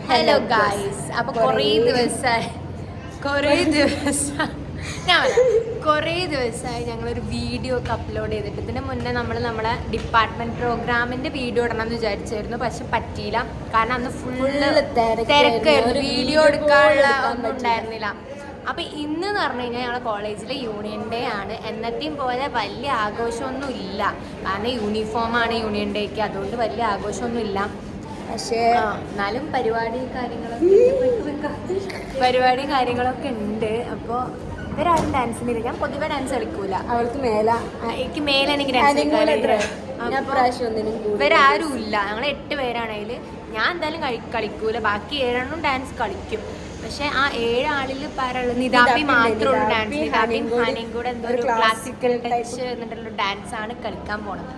Hello guys. അപ്പോൾ കുറേ ദിവസമായി ഞങ്ങളൊരു വീഡിയോ ഒക്കെ അപ്ലോഡ് ചെയ്തിട്ട് ഇതിന് മുന്നേ നമ്മളെ ഡിപ്പാർട്ട്മെന്റ് പ്രോഗ്രാമിന്റെ വീഡിയോ ഇടണമെന്ന് വിചാരിച്ചായിരുന്നു. പക്ഷെ പറ്റിയില്ല. കാരണം അന്ന് ഫുള്ള് തിരക്കായിരുന്നു, വീഡിയോ എടുക്കാനുള്ള ഒന്നും ഉണ്ടായിരുന്നില്ല. അപ്പം ഇന്ന് എന്ന് പറഞ്ഞു കഴിഞ്ഞാൽ ഞങ്ങളുടെ കോളേജിലെ യൂണിയൻ ഡേ ആണ്. എന്നത്തെയും പോലെ വലിയ ആഘോഷമൊന്നും ഇല്ല. കാരണം യൂണിഫോമാണ് യൂണിയൻ ഡേക്ക്, അതുകൊണ്ട് വലിയ ആഘോഷമൊന്നും ഇല്ല. പക്ഷേ എന്നാലും പരിപാടിയും കാര്യങ്ങളൊക്കെ ഉണ്ട്. അപ്പോൾ ഇവരാരും ഡാൻസിനില്ല. ഞാൻ പൊതുവെ ഡാൻസ് കളിക്കൂല. അവൾക്ക് എനിക്ക് എനിക്ക് ഡാൻസ് ഇവരാരും ഇല്ല. ഞങ്ങൾ 8 പേരാണ്. അതിൽ ഞാൻ എന്തായാലും കളിക്കൂല. ബാക്കി 7 ഡാൻസ് കളിക്കും. പക്ഷെ ആ 7 ആളിൽ പാരുള്ളത് നിതാപി മാത്രമേ ഉള്ളൂ ഡാൻസ്. നിതാപിയും ഹാനയും കൂടെ എന്തോ ഒരു ക്ലാസിക്കൽ ടച്ച് എന്നിട്ടുള്ള ഡാൻസ് ആണ് കളിക്കാൻ പോണത്.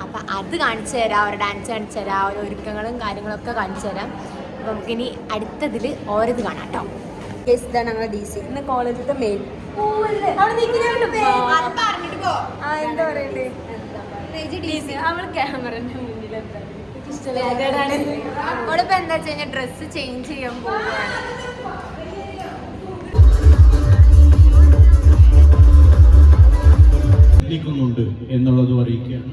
അപ്പം അത് കാണിച്ചു തരാം, ഒരു ഡാൻസ് കാണിച്ചു തരാം, ഓരോ ഒരുക്കങ്ങളും കാര്യങ്ങളൊക്കെ കാണിച്ചു തരാം. അപ്പം നമുക്കിനി അടുത്തതിൽ ഓരോത് കാണാം കേട്ടോ. ഇതാണ് ഞങ്ങളുടെ DC. ഇന്ന് കോളേജിലത്തെ മെയിൻ എന്താ പറയണ്ടേ, അവൾ ക്യാമറന്റെ മുന്നിൽ അവളിപ്പോ എന്താ വെച്ച് കഴിഞ്ഞാൽ ഡ്രസ്സ് ചേഞ്ച് ചെയ്യാൻ പോവുകയാണ്. എന്നുള്ളത് അറിയിക്കുകയാണ്.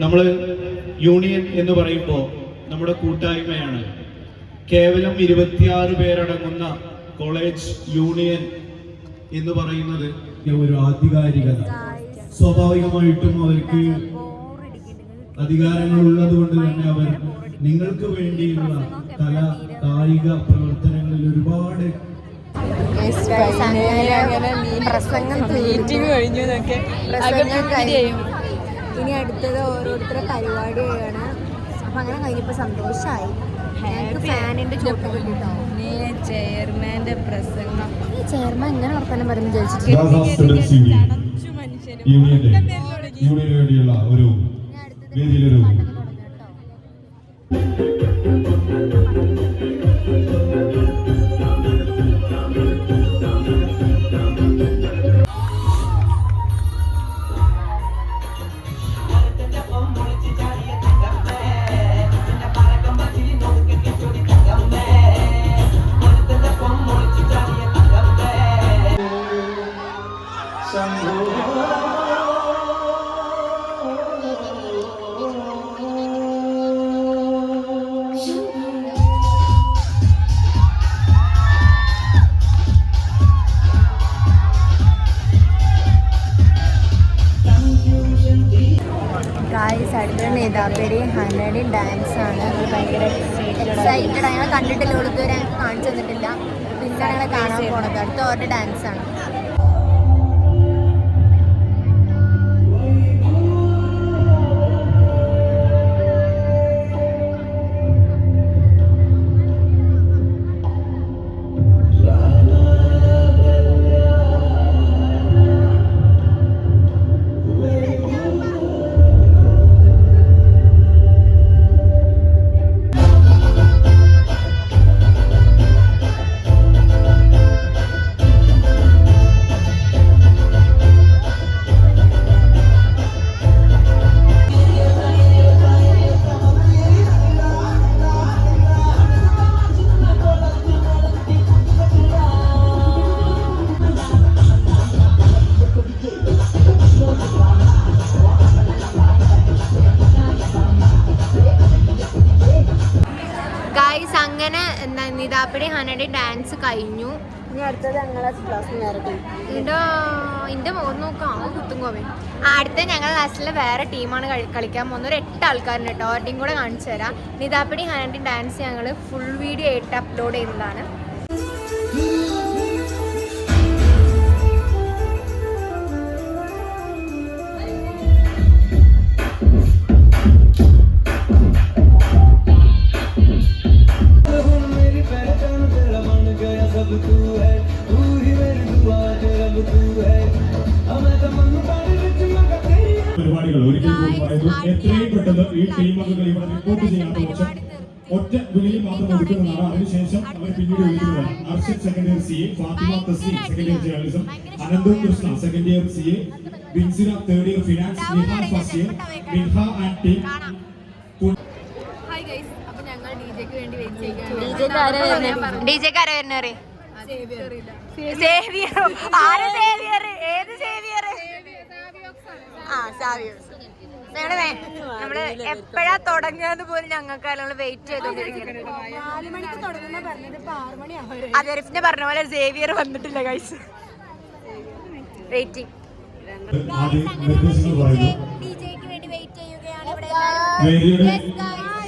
നമ്മൾ യൂണിയൻ എന്ന് പറയുമ്പോൾ നമ്മുടെ കൂട്ടായ്മയാണ്. കേവലം 26 പേരടങ്ങുന്ന കോളേജ് യൂണിയൻ എന്ന് പറയുന്നത് ഒരു ആധികാരികത. സ്വാഭാവികമായിട്ടും അവർക്ക് അധികാരങ്ങൾ ഉള്ളത് കൊണ്ട് തന്നെ അവർ നിങ്ങൾക്ക് വേണ്ടിയുള്ള കായിക പ്രവർത്തനങ്ങളിൽ ഒരുപാട് ഇനി അടുത്തത് ഓരോരുത്തരുടെ പരിപാടിയാണ്. അപ്പൊ അങ്ങനെ കഴിഞ്ഞപ്പോ സന്തോഷമായി. ഫാനിന്റെ ചോട്ട് കിട്ടിട്ടോ. ചെയർമാന്റെ പ്രസംഗം. ഈ ചെയർമാൻ എങ്ങനെ വർത്തമാനം പറയുന്നു യൂണിയന് വേണ്ടിയുള്ള ഒരു വേദിയിലൊരു നിതാപേരി ഹനയുടെ ഡാൻസ് ആണ്. ഭയങ്കര എക്സൈറ്റഡ്. ഞങ്ങൾ കണ്ടിട്ടില്ല, ഇതുവരെ ഞങ്ങൾക്ക് കാണിച്ചു തന്നിട്ടില്ല. പിന്നെ ഞങ്ങളെ കാണാൻ പോണത് അടുത്ത അവരുടെ ഡാൻസ് ആണ്. നിതാപ്പടി ഹനയുടെ ഡാൻസ് കഴിഞ്ഞു. എന്റെ മോൻ നോക്കാം കുത്തും കോവേ. അടുത്ത ഞങ്ങളുടെ ക്ലാസ്സിലെ വേറെ ടീമാണ് കളിക്കാൻ പോകുന്നത്. ഒരു 8 ആൾക്കാരുണ്ട് കേട്ടോ. അവരുടെയും കൂടെ കാണിച്ചു തരാം. നിതാപ്പടി ഹനയുടെ ഡാൻസ് ഞങ്ങൾ ഫുൾ വീഡിയോ ആയിട്ട് അപ്ലോഡ് ചെയ്യുന്നതാണ്. പരിപാടികൾ ഒരിക്കൽ കൂടി പറയുന്നു. എത്രയും പെട്ടെന്ന് ഈ ടീം അംഗങ്ങൾ ഇവിടെ റിപ്പോർട്ട് ചെയ്യാത്ത പക്ഷം ഒറ്റ വിളിയിൽ മാത്രം ഒതുക്കുന്നതാണ്. അതിനുശേഷം അവർ പിന്നീട് വിളിക്കുന്നതാണ്. Arshad second year CA, Fathima Thasleem second year journalism, Ananthu Krishna second year CA, Binsina third year finance, Niha first year, Minha and team. Hi guys, അപ്പോൾ ഞങ്ങൾ DJക്ക് വേണ്ടി വെയിറ്റ് ചെയ്യുകയാണ്. DJ ഡിജെക്ക് ആരാ വരുന്നത്? ഡിജെക്ക് ആരാ വരുന്നേ? സേവിയർ. ആരാ സേവിയർ? ഏത് സേവിയർ? ആ സാവിയോസ്. നമ്മള് എപ്പോഴാ തുടങ്ങുന്നത് പോലും ഞങ്ങൾക്ക് ഞങ്ങൾ വെയിറ്റ് ചെയ്തോണ്ടിരിക്കുന്നത്. 4 മണിക്ക് തുടങ്ങുന്ന പറഞ്ഞത് ഇപ്പൊ 6 മണിയാവും. അത് എറിഫിനെ പറഞ്ഞ പോലെ സേവിയർ വന്നിട്ടില്ല ഗൈസ്. വെയിറ്റിംഗ്. ആദ്യം നിർദ്ദേശങ്ങൾ പറയുന്നു. ഡിജെക്ക് വേണ്ടി വെയിറ്റ് ചെയ്യുകയാണ് ഇവിടെ. വേദിയുടെ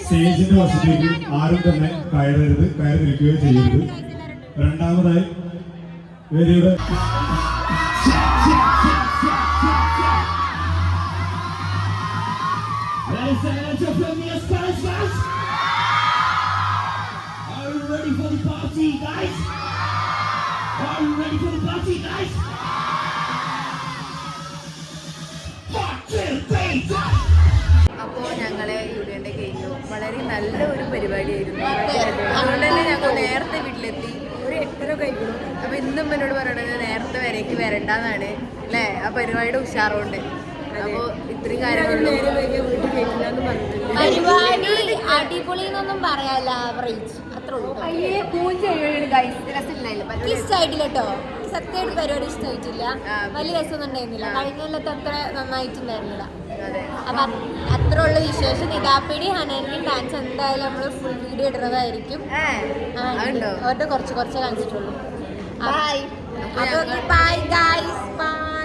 സ്റ്റേജിന്റെ വശത്തേക്ക് ആരും തന്നെ കയറരുത്, കയറി നിൽക്കുകയോ ചെയ്യരുത്. രണ്ടാമതായി വേദിയുടെ അപ്പോൾ ഞങ്ങളെ യൂണിയന്റെ കഴിഞ്ഞു. വളരെ നല്ല ഒരു പരിപാടിയായിരുന്നു. അതുകൊണ്ട് തന്നെ ഞങ്ങൾ നേരത്തെ വീട്ടിലെത്തി. ഒരു 8:30 കഴിക്കുന്നു. അപ്പോൾ ഇന്നും എന്നോട് പറയണത് നേരത്തെ വരേക്ക് വരണ്ടെന്നാണ് അല്ലേ? ആ പരിപാടിയുടെ ഉഷാറുണ്ട്. അപ്പോൾ ഇത്രയും കാര്യങ്ങളുള്ളൂ. പരിപാടി അടിപൊളി എന്നൊന്നും പറയാല്ല, ആവറേജ് അത്ര ഉള്ളൂ. ഇഷ്ടമായിട്ടില്ല കേട്ടോ, സത്യമായിട്ട് പരിപാടി ഇഷ്ടമായിട്ടില്ല. വലിയ രസമൊന്നും ഉണ്ടായിരുന്നില്ല. കഴിഞ്ഞ കൊല്ലത്തെ അത്ര നന്നായിട്ടുണ്ടായിരുന്നില്ല. അപ്പൊ അത്ര ഉള്ള വിശേഷം. നിതാപ്പിടി ഹനാനിയും ഡാൻസ് എന്തായാലും നമ്മൾ ഫുൾ വീഡിയോ ഇടുന്നതായിരിക്കും. അവരുടെ കുറച്ച് കാണിച്ചിട്ടുള്ളൂ. Bye guys, by.